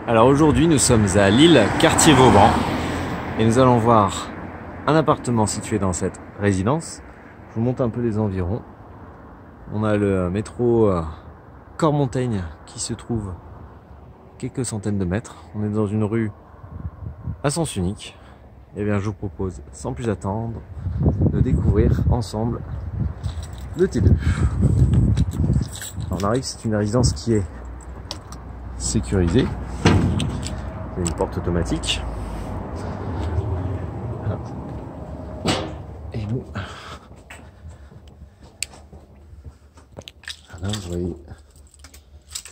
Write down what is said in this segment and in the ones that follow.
Alors aujourd'hui, nous sommes à Lille, quartier Vauban, et nous allons voir un appartement situé dans cette résidence. Je vous montre un peu les environs. On a le métro Cormontaigne qui se trouve quelques centaines de mètres. On est dans une rue à sens unique. Et bien, je vous propose, sans plus attendre, de découvrir ensemble le T2. Alors, on arrive, c'est une résidence qui est sécurisée. C'est une porte automatique. Et nous, là, vous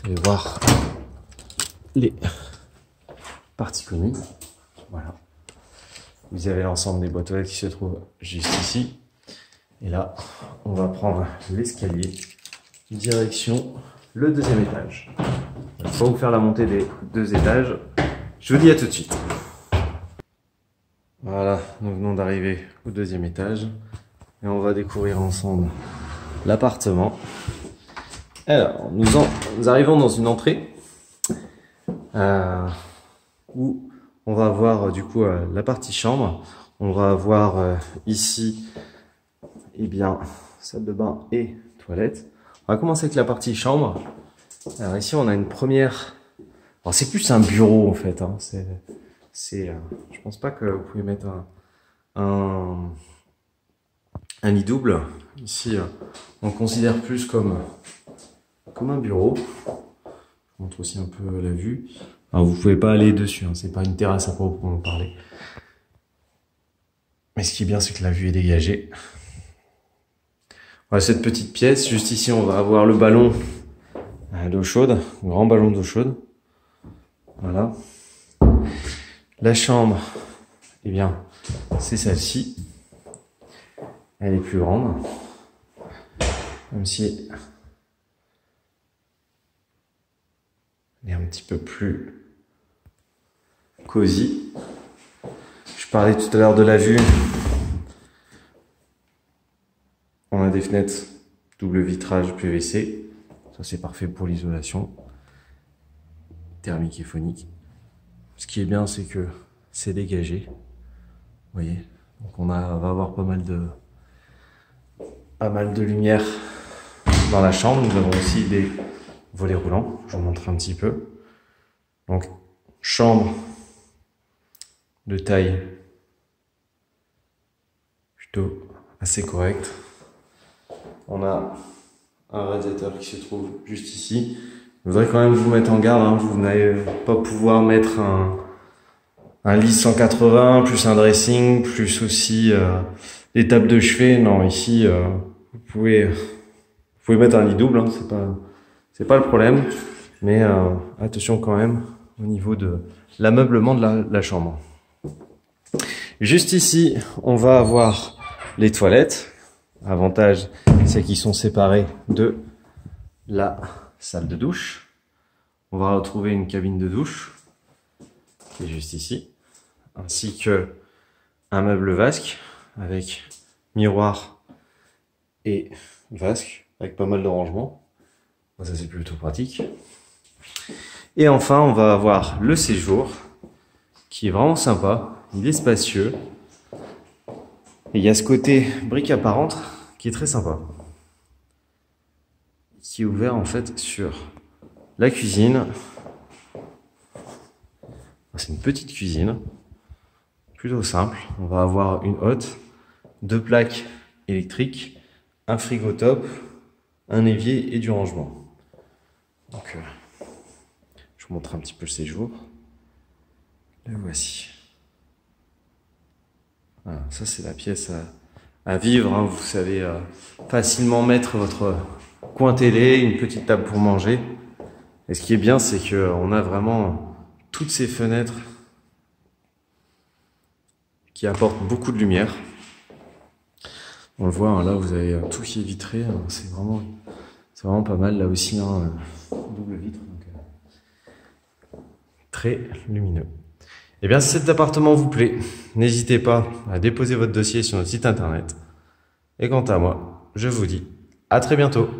allez voir les parties communes. Voilà. Vous avez l'ensemble des boîtes aux lettres qui se trouvent juste ici. Et là, on va prendre l'escalier direction le deuxième étage. Il faut vous faire la montée des 2 étages. Je vous dis à tout de suite. Voilà, nous venons d'arriver au 2e étage et on va découvrir ensemble l'appartement. Alors, nous arrivons dans une entrée où on va avoir du coup la partie chambre. On va avoir ici, eh bien, salle de bain et toilette. On va commencer avec la partie chambre. Alors ici, on a une première. Alors c'est plus un bureau en fait. Hein. Je pense pas que vous pouvez mettre un lit double. Ici, on considère plus comme un bureau. Je vous montre aussi un peu la vue. Alors vous pouvez pas aller dessus. Hein. C'est pas une terrasse à proprement parler. Mais ce qui est bien, c'est que la vue est dégagée. Voilà cette petite pièce. Juste ici, on va avoir le ballon d'eau chaude, un grand ballon d'eau chaude. Voilà. La chambre, eh bien, c'est celle-ci. Elle est plus grande. Même si elle est un petit peu plus cosy. Je parlais tout à l'heure de la vue. On a des fenêtres double vitrage PVC. Ça, c'est parfait pour l'isolation thermique et phonique. Ce qui est bien, c'est que c'est dégagé. Vous voyez, donc on va avoir pas mal de lumière dans la chambre. Nous avons aussi des volets roulants. Je vous montre un petit peu. Donc, chambre de taille plutôt assez correcte. On a un radiateur qui se trouve juste ici. Je voudrais quand même vous mettre en garde, hein. Vous n'allez pas pouvoir mettre un lit 180, plus un dressing, plus aussi des tables de chevet. Non, ici, vous pouvez mettre un lit double, hein. C'est pas le problème. Mais attention quand même au niveau de l'ameublement de la chambre. Juste ici, on va avoir les toilettes. Avantage, c'est qu'ils sont séparés de la salle de douche. On va retrouver une cabine de douche qui est juste ici, ainsi que un meuble vasque avec miroir et vasque avec pas mal de rangements. Ça, c'est plutôt pratique. Et enfin, on va avoir le séjour qui est vraiment sympa. Il est spacieux. Et il y a ce côté brique apparente qui est très sympa. Qui est ouvert en fait sur la cuisine. C'est une petite cuisine. Plutôt simple. On va avoir une hotte, 2 plaques électriques, un frigo top, un évier et du rangement. Donc, je vous montre un petit peu le séjour. Le voici. Voilà, ça c'est la pièce à vivre, hein. Vous savez facilement mettre votre coin télé, une petite table pour manger. Et ce qui est bien, c'est qu'on a vraiment toutes ces fenêtres qui apportent beaucoup de lumière. On le voit, hein, là vous avez tout qui est vitré, hein. C'est vraiment pas mal. Là aussi, hein, double vitre, donc, très lumineux. Eh bien, si cet appartement vous plaît, n'hésitez pas à déposer votre dossier sur notre site internet. Et quant à moi, je vous dis à très bientôt.